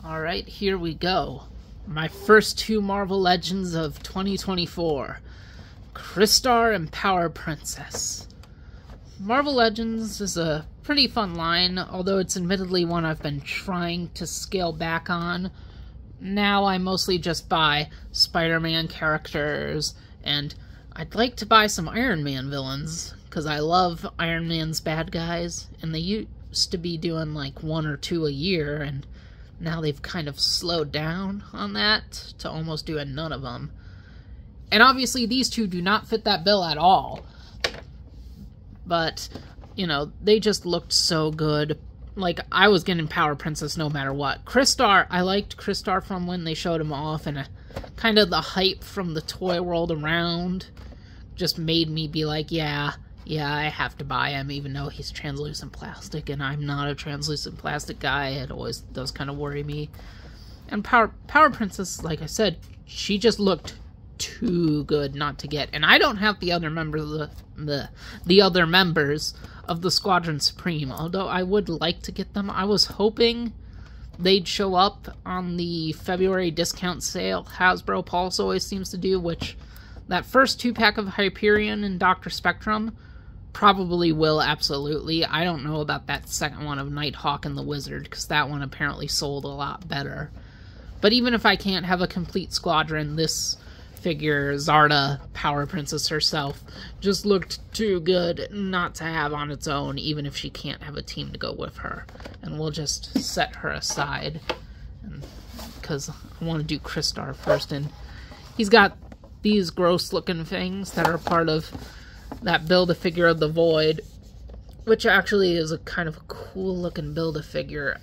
Alright, here we go. My first two Marvel Legends of 2024. Crystar and Power Princess. Marvel Legends is a pretty fun line, although it's admittedly one I've been trying to scale back on. Now I mostly just buy Spider-Man characters, and I'd like to buy some Iron Man villains, because I love Iron Man's bad guys, and they used to be doing like 1 or 2 a year, and now they've kind of slowed down on that to almost doing none of them. And obviously these two do not fit that bill at all. But, you know, they just looked so good. Like, I was getting Power Princess no matter what. Crystar, I liked Crystar from when they showed him off, and kind of the hype from the toy world around just made me be like, yeah, I have to buy him, even though he's translucent plastic, and I'm not a translucent plastic guy. It always does kind of worry me. And Power Princess, like I said, she just looked too good not to get. And I don't have the other members of the other members of the Squadron Supreme, although I would like to get them. I was hoping they'd show up on the February discount sale Hasbro Pulse always seems to do, which that first 2-pack of Hyperion and Dr. Spectrum probably will, absolutely. I don't know about that second one of Nighthawk and the Wizard, because that one apparently sold a lot better. But even if I can't have a complete squadron, this figure, Zarda, Power Princess herself, just looked too good not to have on its own, even if she can't have a team to go with her. And we'll just set her aside, because I want to do Crystar first, and he's got these gross-looking things that are part of that Build-A-Figure of the Void, which actually is a kind of cool-looking Build-A-Figure.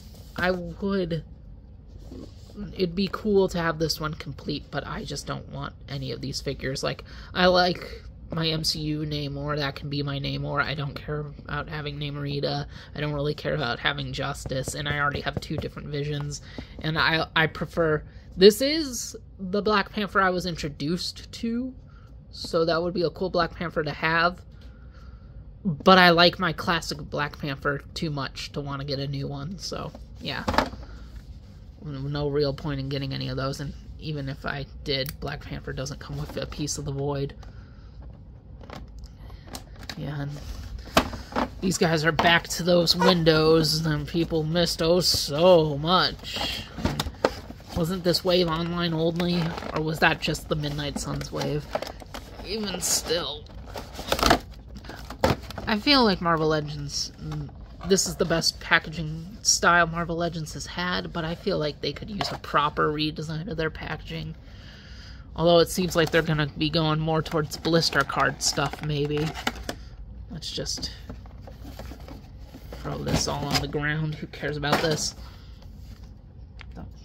It'd be cool to have this one complete, but I just don't want any of these figures. Like, I like my MCU Namor, that can be my Namor. I don't care about having Namorita. I don't really care about having Justice, and I already have 2 different Visions, and I prefer... This is the Black Panther I was introduced to, so that would be a cool Black Panther to have. But I like my classic Black Panther too much to want to get a new one, so yeah. No real point in getting any of those, and even if I did, Black Panther doesn't come with a piece of the Void. Yeah, and these guys are back to those windows, and people missed so much. Wasn't this wave online only, or was that just the Midnight Suns wave? Even still, I feel like Marvel Legends, this is the best packaging style Marvel Legends has had, but I feel like they could use a proper redesign of their packaging. Although it seems like they're going to be going more towards blister card stuff, maybe. Let's just throw this all on the ground. Who cares about this?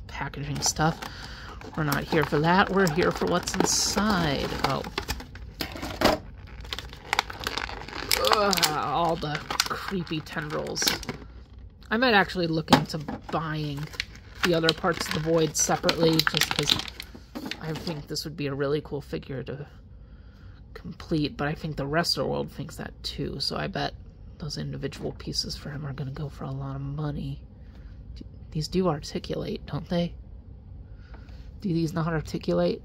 Packaging stuff. We're not here for that. We're here for what's inside. Oh. Ugh, all the creepy tendrils. I might actually look into buying the other parts of the Void separately, just because I think this would be a really cool figure to complete, but I think the rest of the world thinks that too, so I bet those individual pieces for him are going to go for a lot of money. These do articulate, don't they? Do these not articulate?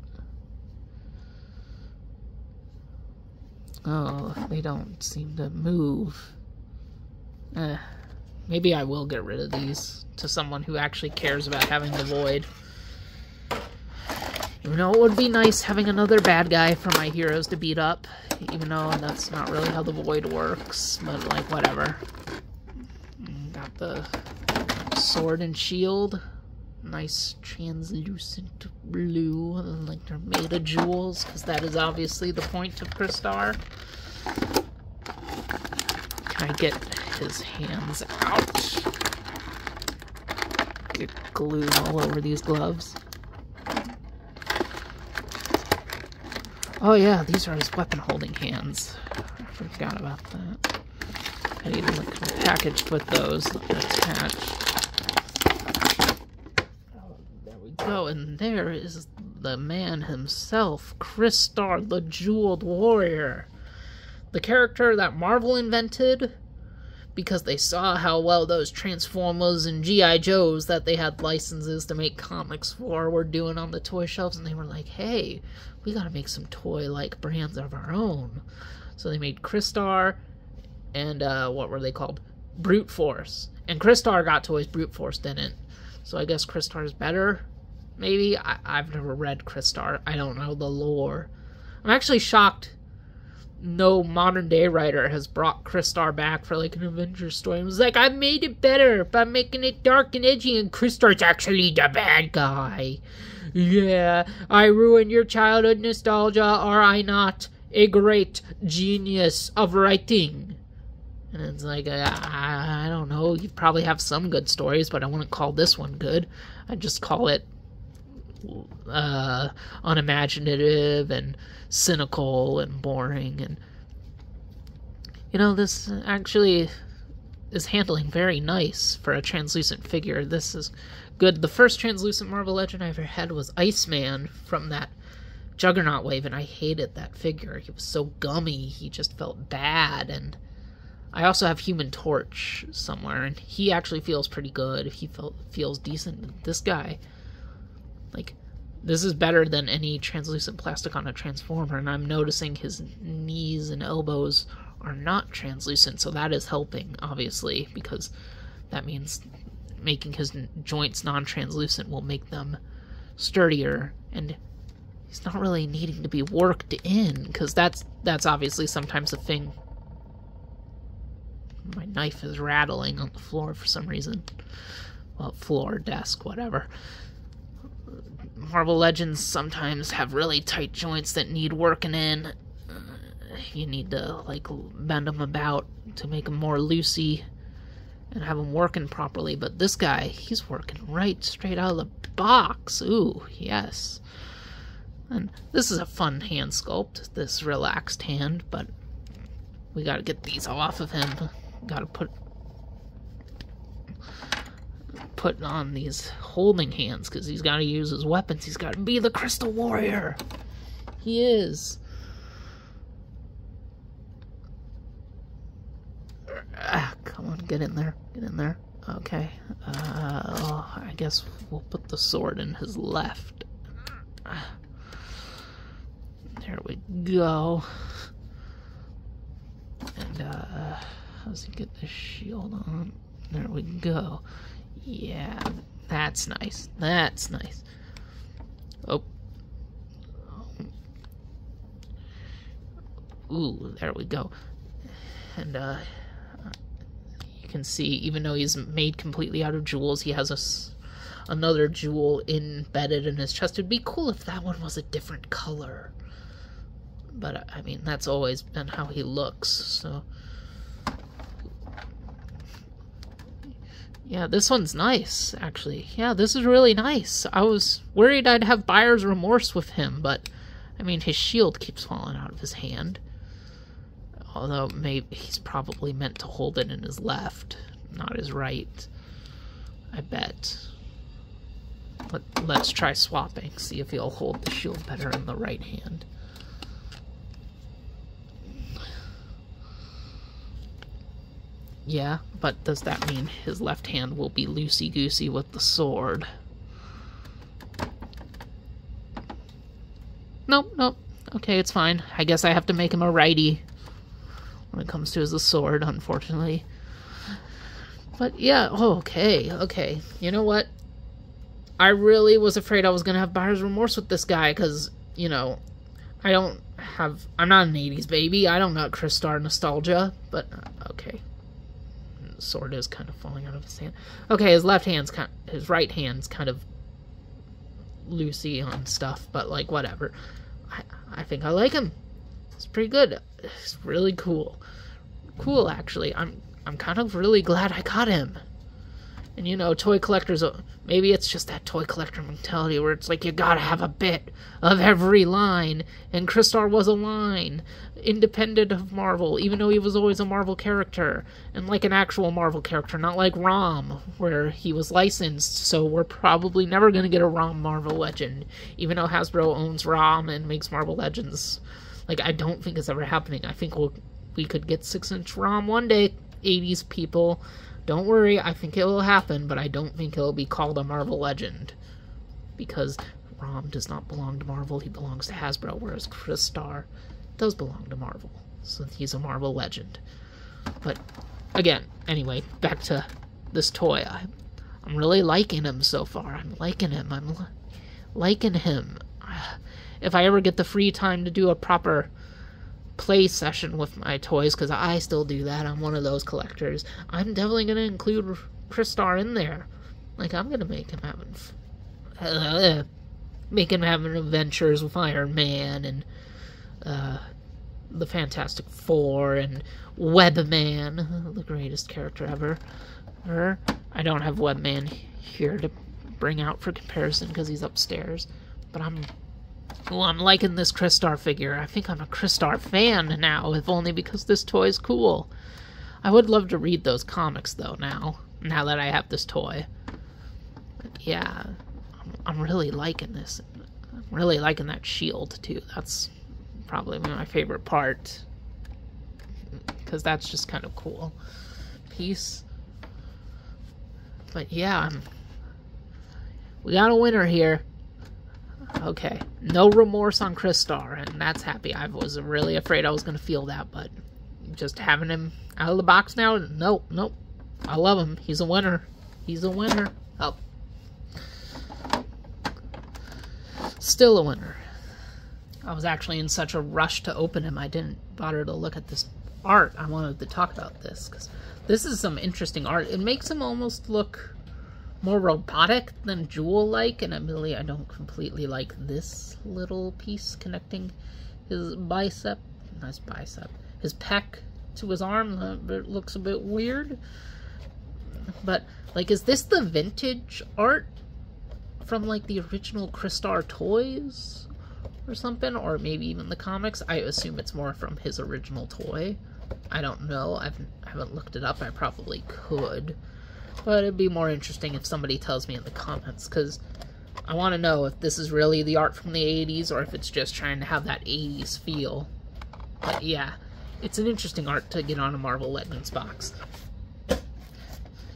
Oh, they don't seem to move. Maybe I will get rid of these to someone who actually cares about having the Void. You know, it would be nice having another bad guy for my heroes to beat up, even though that's not really how the Void works, but like, whatever. Got the sword and shield. Nice translucent blue, like they're made of jewels, because that is obviously the point of Crystar. Can I get his hands out? Get glue all over these gloves. Oh yeah, these are his weapon holding hands. I forgot about that. I need to like a package with those attached. Oh, and there is the man himself, Crystar, the Jeweled Warrior. The character that Marvel invented because they saw how well those Transformers and G.I. Joes that they had licenses to make comics for were doing on the toy shelves, and they were like, hey, we gotta make some toy-like brands of our own. So they made Crystar and, what were they called? Brute Force. And Crystar got toys, Brute Force didn't. So I guess Crystar's better, maybe? I've never read Crystar. I don't know the lore. I'm actually shocked no modern-day writer has brought Crystar back for, like, an Avengers story. It was like, I made it better by making it dark and edgy, and Crystar's actually the bad guy. Yeah, I ruined your childhood nostalgia, are I not a great genius of writing? And it's like, I don't know, you probably have some good stories, but I wouldn't call this one good. I'd just call it unimaginative and cynical and boring. And you know, this actually is handling very nice for a translucent figure. This is good. The first translucent Marvel Legend I ever had was Iceman from that Juggernaut wave, and I hated that figure. He was so gummy, he just felt bad. And I also have Human Torch somewhere, and he actually feels pretty good. He feels decent. This guy, like, this is better than any translucent plastic on a Transformer, and I'm noticing his knees and elbows are not translucent, so that is helping, obviously, because that means making his joints non-translucent will make them sturdier, and he's not really needing to be worked in, because that's obviously sometimes a thing. My knife is rattling on the floor for some reason. Well, floor, desk, whatever. Marvel Legends sometimes have really tight joints that need working in. You need to, like, bend them about to make them more loosey and have them working properly. But this guy, he's working right straight out of the box. Ooh, yes. And this is a fun hand sculpt, this relaxed hand, but we gotta get these off of him. Gotta put on these holding hands, because he's got to use his weapons. He's got to be the Crystal Warrior. He is. Come on, get in there. Get in there. Okay. I guess we'll put the sword in his left. There we go. And, how's he get the shield on? There we go. Yeah, that's nice. That's nice. Oh. Ooh, there we go. And, you can see, even though he's made completely out of jewels, he has another jewel embedded in his chest. It'd be cool if that one was a different color. But, I mean, that's always been how he looks, so... Yeah, this one's nice, actually. Yeah, this is really nice. I was worried I'd have buyer's remorse with him, but, I mean, his shield keeps falling out of his hand. Although, maybe he's probably meant to hold it in his left, not his right. I bet. Let's try swapping, see if he'll hold the shield better in the right hand. Yeah, but does that mean his left hand will be loosey-goosey with the sword? Nope, nope. Okay, it's fine. I guess I have to make him a righty when it comes to his sword, unfortunately. But yeah, okay. You know what? I really was afraid I was gonna have buyer's remorse with this guy, because, you know, I'm not an 80s baby. I don't got Crystar nostalgia, but, okay. Sword is kind of falling out of his hand. Okay, his right hand's kind of loosey on stuff, but like whatever. I think I like him. It's pretty good. It's really cool. Cool, actually. I'm kind of really glad I got him. And you know, toy collectors, maybe it's just that toy collector mentality where it's like you gotta have a bit of every line, and Crystar was a line, independent of Marvel, even though he was always a Marvel character, and like an actual Marvel character, not like ROM, where he was licensed, so we're probably never gonna get a ROM Marvel Legend, even though Hasbro owns ROM and makes Marvel Legends. Like, I don't think it's ever happening. I think we could get 6-inch ROM one day, 80s people, don't worry, I think it will happen, but I don't think it'll be called a Marvel Legend. Because Rom does not belong to Marvel, he belongs to Hasbro, whereas Crystar does belong to Marvel. So he's a Marvel Legend. But, again, anyway, back to this toy. I'm really liking him so far. I'm liking him. I'm liking him. If I ever get the free time to do a proper play session with my toys, because I still do that, I'm one of those collectors, I'm definitely going to include Crystar in there. Like, I'm going to make him having adventures with Iron Man and the Fantastic Four and Webman, the greatest character ever. I don't have Webman here to bring out for comparison because he's upstairs, but I'm liking this Crystar figure. I think I'm a Crystar fan now, if only because this toy is cool. I would love to read those comics, though, now that I have this toy. But yeah, I'm really liking this. I'm really liking that shield, too. That's probably my favorite part, because that's just kind of cool piece. But yeah, we got a winner here. Okay, no remorse on Crystar, and that's happy. I was really afraid I was going to feel that, but just having him out of the box now, nope. I love him. He's a winner. He's a winner. Oh. Still a winner. I was actually in such a rush to open him, I didn't bother to look at this art. I wanted to talk about this, because this is some interesting art. It makes him almost look more robotic than Jewel-like, and admittedly I don't completely like this little piece connecting his bicep, nice bicep, his pec to his arm. It looks a bit weird. But, like, is this the vintage art from, like, the original Crystar toys or something? Or maybe even the comics? I assume it's more from his original toy. I don't know. I haven't looked it up. I probably could. But it'd be more interesting if somebody tells me in the comments, because I want to know if this is really the art from the 80s or if it's just trying to have that 80s feel. But yeah, it's an interesting art to get on a Marvel Legends box.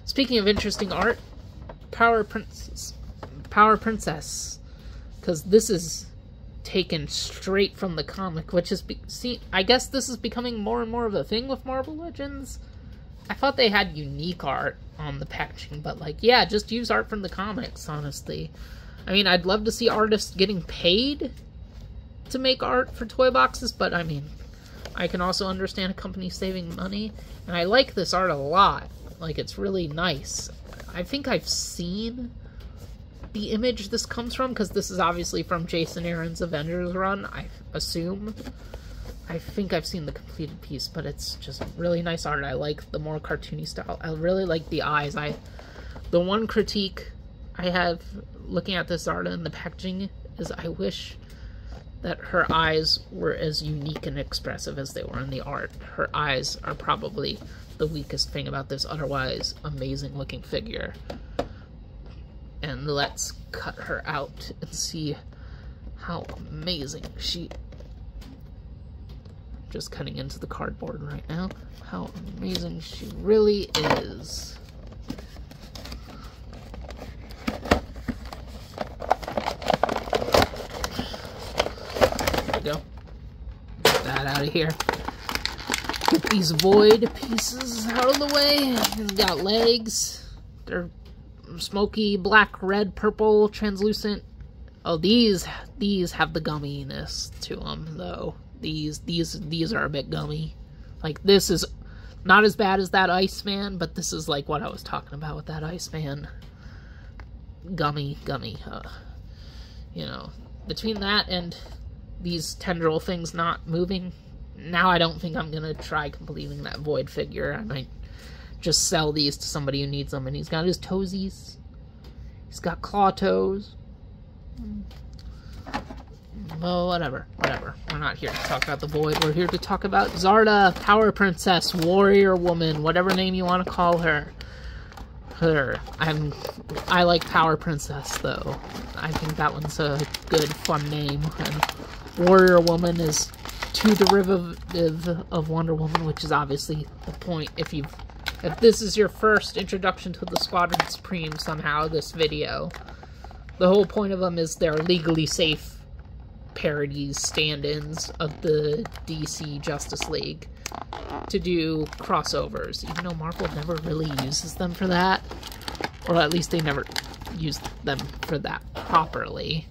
Speaking of interesting art, Power Princess. Because this is taken straight from the comic, which is, I guess this is becoming more and more of a thing with Marvel Legends. I thought they had unique art on the packaging, but, like, yeah, just use art from the comics, honestly. I mean, I'd love to see artists getting paid to make art for toy boxes, but, I mean, I can also understand a company saving money, and I like this art a lot. Like, it's really nice. I think I've seen the image this comes from, because this is obviously from Jason Aaron's Avengers run, I assume. I think I've seen the completed piece, but it's just really nice art. I like the more cartoony style. I really like the eyes. The one critique I have looking at this art and the packaging is I wish that her eyes were as unique and expressive as they were in the art. Her eyes are probably the weakest thing about this otherwise amazing looking figure. And let's cut her out and see how amazing she... Just cutting into the cardboard right now. How amazing she really is. There we go. Get that out of here. Get these void pieces out of the way. They've got legs. They're smoky, black, red, purple, translucent. Oh, these have the gumminess to them, though. These are a bit gummy. Like, this is not as bad as that Iceman, but this is like what I was talking about with that Iceman. Gummy. You know, between that and these tendril things not moving, now I don't think I'm gonna try completing that void figure. I might just sell these to somebody who needs them. And he's got his toesies. He's got claw toes. Well, whatever. We're not here to talk about the Void. We're here to talk about Zarda, Power Princess, Warrior Woman, whatever name you want to call her. I like Power Princess, though. I think that one's a good, fun name. And Warrior Woman is too derivative of Wonder Woman, which is obviously the point if you've If this is your first introduction to the Squadron Supreme somehow, this video, the whole point of them is they're legally safe parodies, stand-ins of the DC Justice League to do crossovers, even though Marvel never really uses them for that, or at least they never used them for that properly.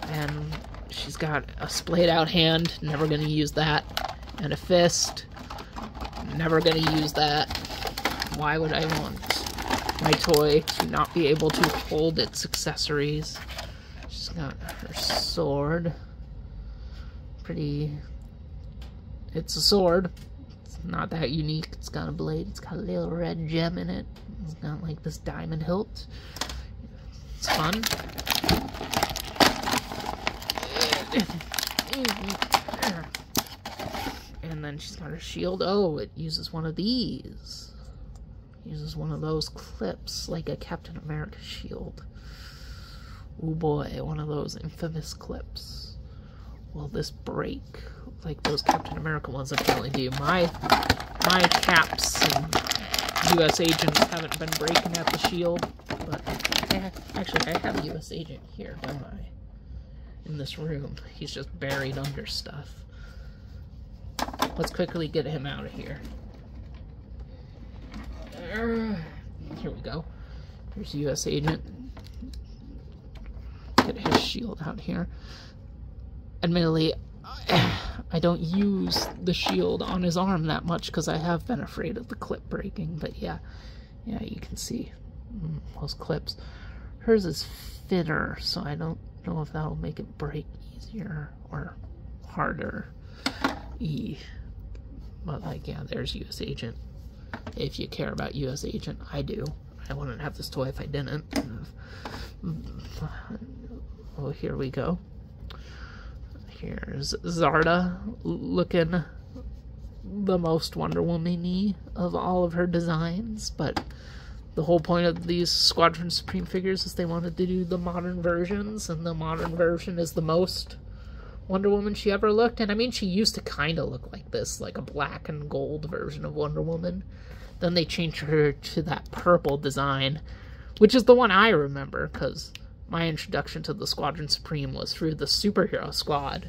And she's got a splayed out hand, never gonna use that, and a fist, never gonna use that. Why would I want my toy to not be able to hold its accessories? She's got her sword. Pretty... It's a sword. It's not that unique. It's got a blade. It's got a little red gem in it. It's got like this diamond hilt. It's fun. And then she's got her shield. Oh, it uses one of these. Uses one of those clips, like a Captain America shield. Oh boy, one of those infamous clips. Will this break like those Captain America ones apparently do? My caps and U.S. agents haven't been breaking at the shield, but actually I have a U.S. agent here, don't I? In this room. He's just buried under stuff. Let's quickly get him out of here. Here we go. Here's U.S. agent. Get his shield out here. Admittedly, I don't use the shield on his arm that much because I have been afraid of the clip breaking, but yeah, you can see those clips. Hers is thinner, so I don't know if that'll make it break easier or harder. But like, yeah, there's U.S. agent. If you care about U.S. agent, I do. I wouldn't have this toy if I didn't. Oh, here we go. Here's Zarda, looking the most Wonder Woman-y of all of her designs, but the whole point of these Squadron Supreme figures is they wanted to do the modern versions, and the modern version is the most Wonder Woman she ever looked. And I mean, she used to kind of look like this, like a black and gold version of Wonder Woman. Then they changed her to that purple design, which is the one I remember, because my introduction to the Squadron Supreme was through the Superhero Squad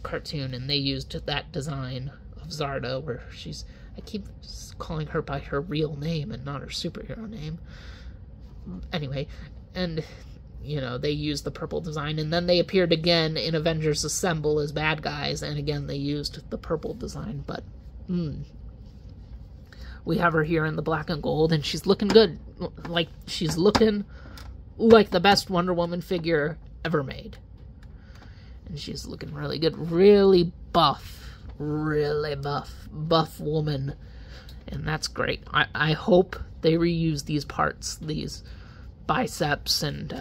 cartoon, and they used that design of Zarda, where she's... I keep calling her by her real name and not her superhero name. Anyway, and, you know, they used the purple design, and then they appeared again in Avengers Assemble as bad guys, and again they used the purple design, but, we have her here in the black and gold, and she's looking good. Like, she's looking like the best Wonder Woman figure ever made. And she's looking really good. Really buff. Really buff woman. And that's great. I hope they reuse these parts, these biceps and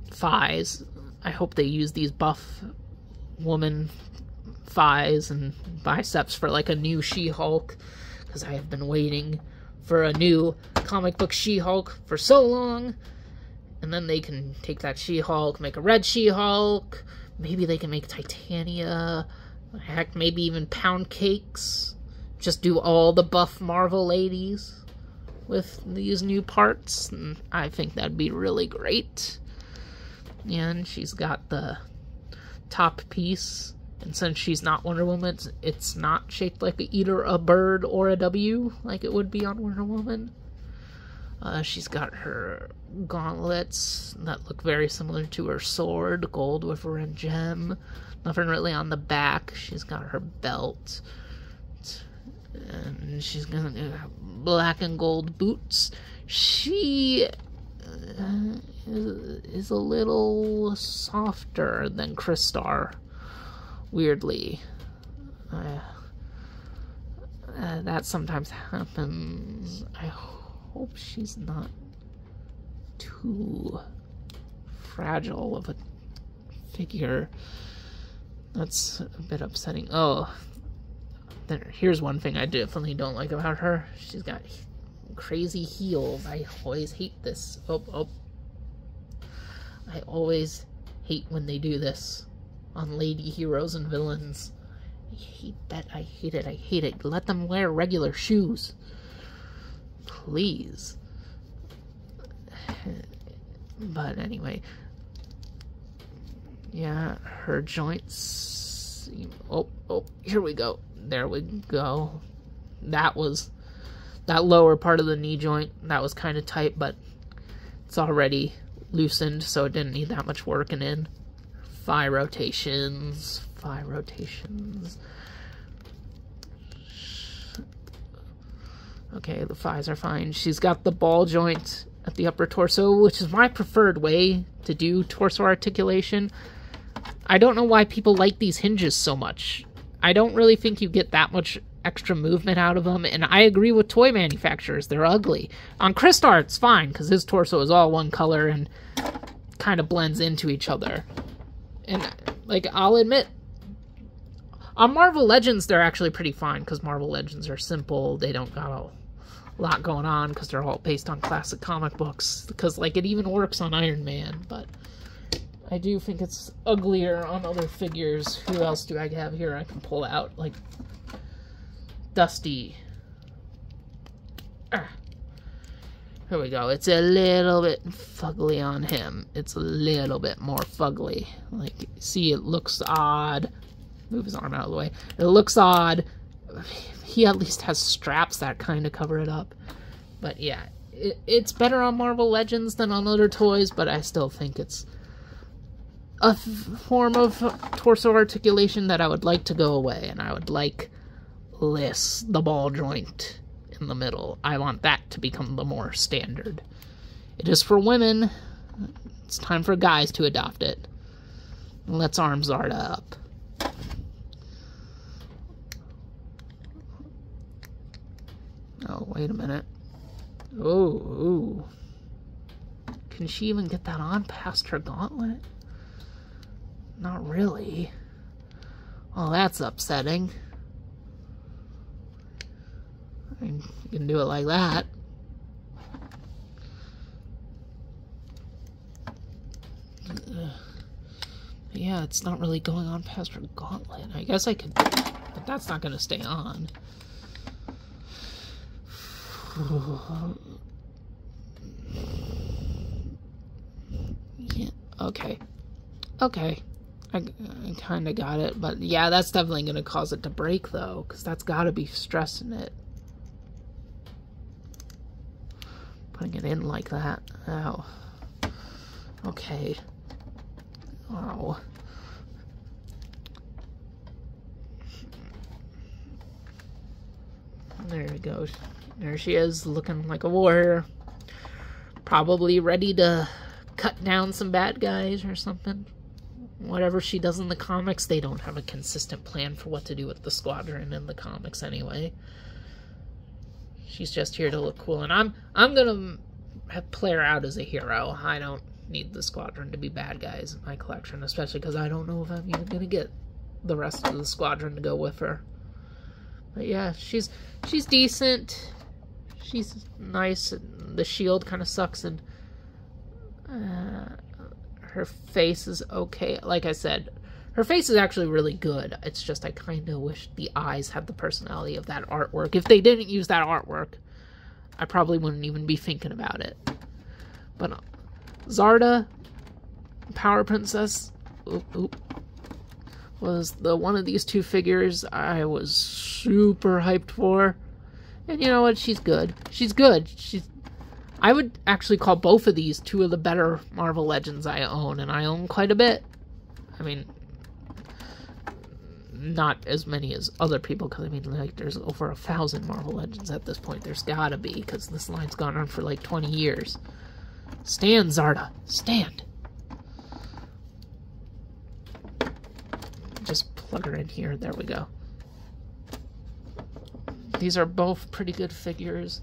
thighs. I hope they use these buff woman thighs and biceps for like a new She-Hulk, because I have been waiting for a new comic book She-Hulk for so long. And then they can take that She-Hulk, make a red She-Hulk. Maybe they can make Titania. Heck, maybe even Pound Cakes. Just do all the buff Marvel ladies with these new parts. And I think that'd be really great. And she's got the top piece. And since she's not Wonder Woman, it's not shaped like either a bird or a W, like it would be on Wonder Woman. She's got her gauntlets that look very similar to her sword, gold with a red gem. Nothing really on the back. She's got her belt. And she's gonna do black and gold boots. She is a little softer than Crystar, weirdly. That sometimes happens. I hope she's not too fragile of a figure. That's a bit upsetting. Oh, here's one thing I definitely don't like about her. She's got crazy heels. I always hate this. I always hate when they do this. on lady heroes and villains. I hate that. I hate it. I hate it. Let them wear regular shoes. Please. But anyway. Yeah, her joints... Oh, here we go. There we go. That was... That lower part of the knee joint, that was kind of tight, but it's already loosened, so it didn't need that much working in. Thigh rotations. Thigh rotations. Okay, the thighs are fine. She's got the ball joint at the upper torso, which is my preferred way to do torso articulation. I don't know why people like these hinges so much. I don't really think you get that much extra movement out of them, and I agree with toy manufacturers. They're ugly. On Crystar, it's fine, because his torso is all one color and kind of blends into each other. And, like, I'll admit, on Marvel Legends, they're actually pretty fine, because Marvel Legends are simple. They don't got a lot going on, because they're all based on classic comic books. Because, like, it even works on Iron Man, but I do think it's uglier on other figures. Who else do I have here I can pull out? Like, Dusty. Here we go. It's a little bit fugly on him. It's a little bit more fugly. Like, see, it looks odd. Move his arm out of the way. It looks odd. He at least has straps that kind of cover it up. But yeah, it's better on Marvel Legends than on other toys, but I still think it's a form of torso articulation that I would like to go away, and I would like less the ball joint in the middle. I want that to become the more standard. It is for women. It's time for guys to adopt it. Let's arm Zarda up. Oh, wait a minute. Oh, can she even get that on past her gauntlet? Not really. Oh, that's upsetting. I mean, you can do it like that. Yeah, it's not really going on past her gauntlet. I guess I could, but that's not going to stay on. Yeah, okay. Okay. I kind of got it, but yeah, that's definitely going to cause it to break, though, because that's got to be stressing it. Putting it in like that. Ow. Okay. Oh. There we go. There she is, looking like a warrior. Probably ready to cut down some bad guys or something. Whatever she does in the comics, they don't have a consistent plan for what to do with the squadron in the comics anyway. She's just here to look cool, and I'm gonna play her out as a hero. I don't need the squadron to be bad guys in my collection, especially because I don't know if I'm even gonna get the rest of the squadron to go with her. But yeah, she's decent. She's nice. And the shield kind of sucks, and her face is okay. Like I said, her face is actually really good. It's just I kind of wish the eyes had the personality of that artwork. If they didn't use that artwork, I probably wouldn't even be thinking about it. But Zarda, Power Princess, was the one of these two figures I was super hyped for. And you know what? She's good. She's good. I would actually call both of these two of the better Marvel Legends I own, and I own quite a bit. I mean, not as many as other people, because I mean, like, there's over 1,000 Marvel Legends at this point. There's gotta be, because this line's gone on for like 20 years. Stand, Zarda. Stand. Just plug her in here. There we go. These are both pretty good figures.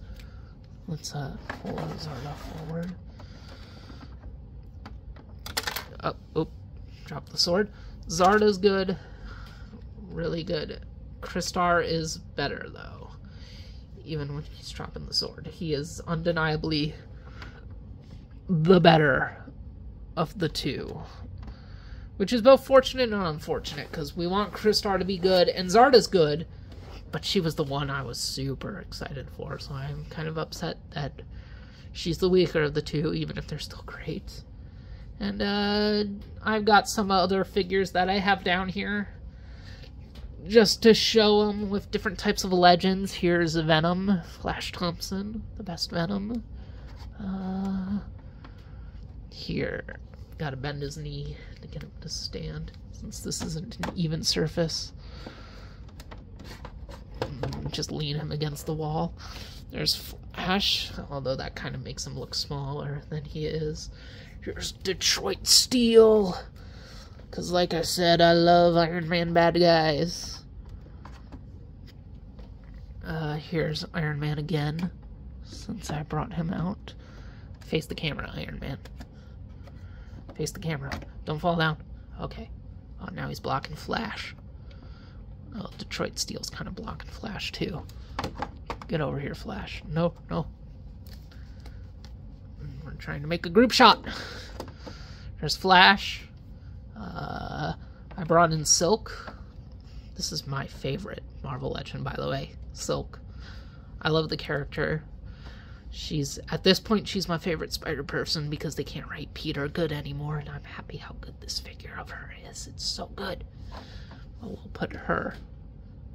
Let's pull Zarda forward. Oh, drop the sword. Zarda's good. Really good. Crystar is better, though. Even when he's dropping the sword. He is undeniably the better of the two. Which is both fortunate and unfortunate, because we want Crystar to be good, and Zarda's good, but she was the one I was super excited for, so I'm kind of upset that she's the weaker of the two, even if they're still great. And I've got some other figures that I have down here, just to show them with different types of legends. Here's Venom, Flash Thompson, the best Venom. Here, gotta bend his knee to get him to stand, since this isn't an even surface. Just lean him against the wall. There's Flash, although that kind of makes him look smaller than he is. Here's Detroit Steel, because like I said, I love Iron Man bad guys. Here's Iron Man again, since I brought him out. Face the camera, Iron Man. Face the camera. Don't fall down. Okay. Oh, now he's blocking Flash. Oh, Detroit Steel's kind of blocking Flash, too. Get over here, Flash. No, no. We're trying to make a group shot. There's Flash. I brought in Silk. This is my favorite Marvel Legend, by the way. Silk. I love the character. At this point, she's my favorite Spider-Person because they can't write Peter good anymore, and I'm happy how good this figure of her is. It's so good. Well, we'll put her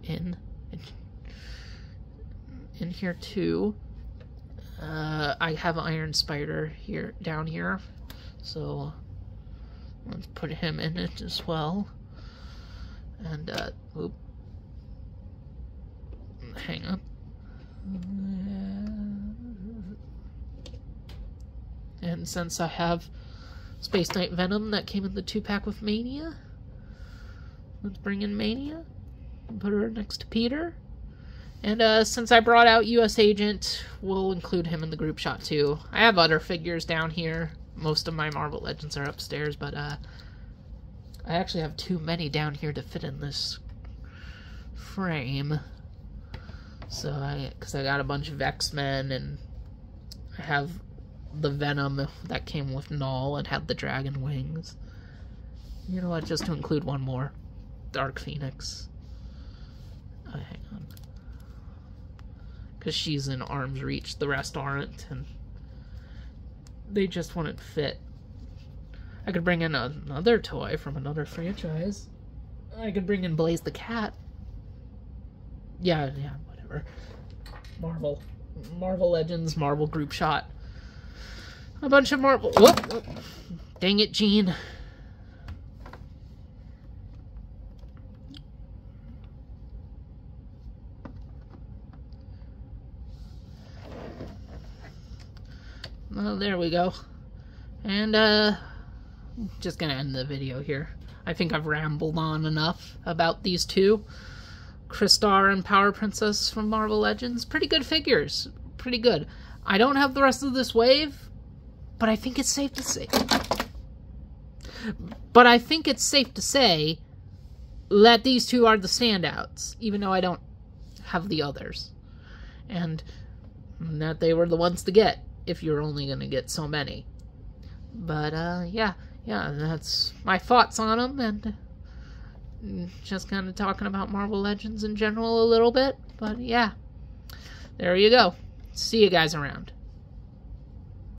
in here too. I have Iron Spider here, down here, so let's put him in it as well. And oop, hang on. And since I have Space Knight Venom that came in the 2-pack with Mania, let's bring in Mania and put her next to Peter. And since I brought out US Agent, we'll include him in the group shot too. I have other figures down here. Most of my Marvel Legends are upstairs, but I actually have too many down here to fit in this frame. So because I got a bunch of X-Men, and I have the Venom that came with Null and had the dragon wings. You know what, just to include one more. Dark Phoenix. Oh, hang on. Because she's in arm's reach, the rest aren't, and they just wouldn't fit. I could bring in another toy from another franchise. I could bring in Blaze the Cat. Yeah, whatever. Marvel Legends, Marvel Group Shot. A bunch of Marvel... Whoop. Dang it, Gene. Well, there we go. And, just gonna end the video here. I think I've rambled on enough about these two. Crystar and Power Princess from Marvel Legends. Pretty good figures. Pretty good. I don't have the rest of this wave, but I think it's safe to say... that these two are the standouts, even though I don't have the others. And that they were the ones to get, if you're only going to get so many. But, yeah, that's my thoughts on them, and just kind of talking about Marvel Legends in general a little bit. But, yeah, there you go. See you guys around.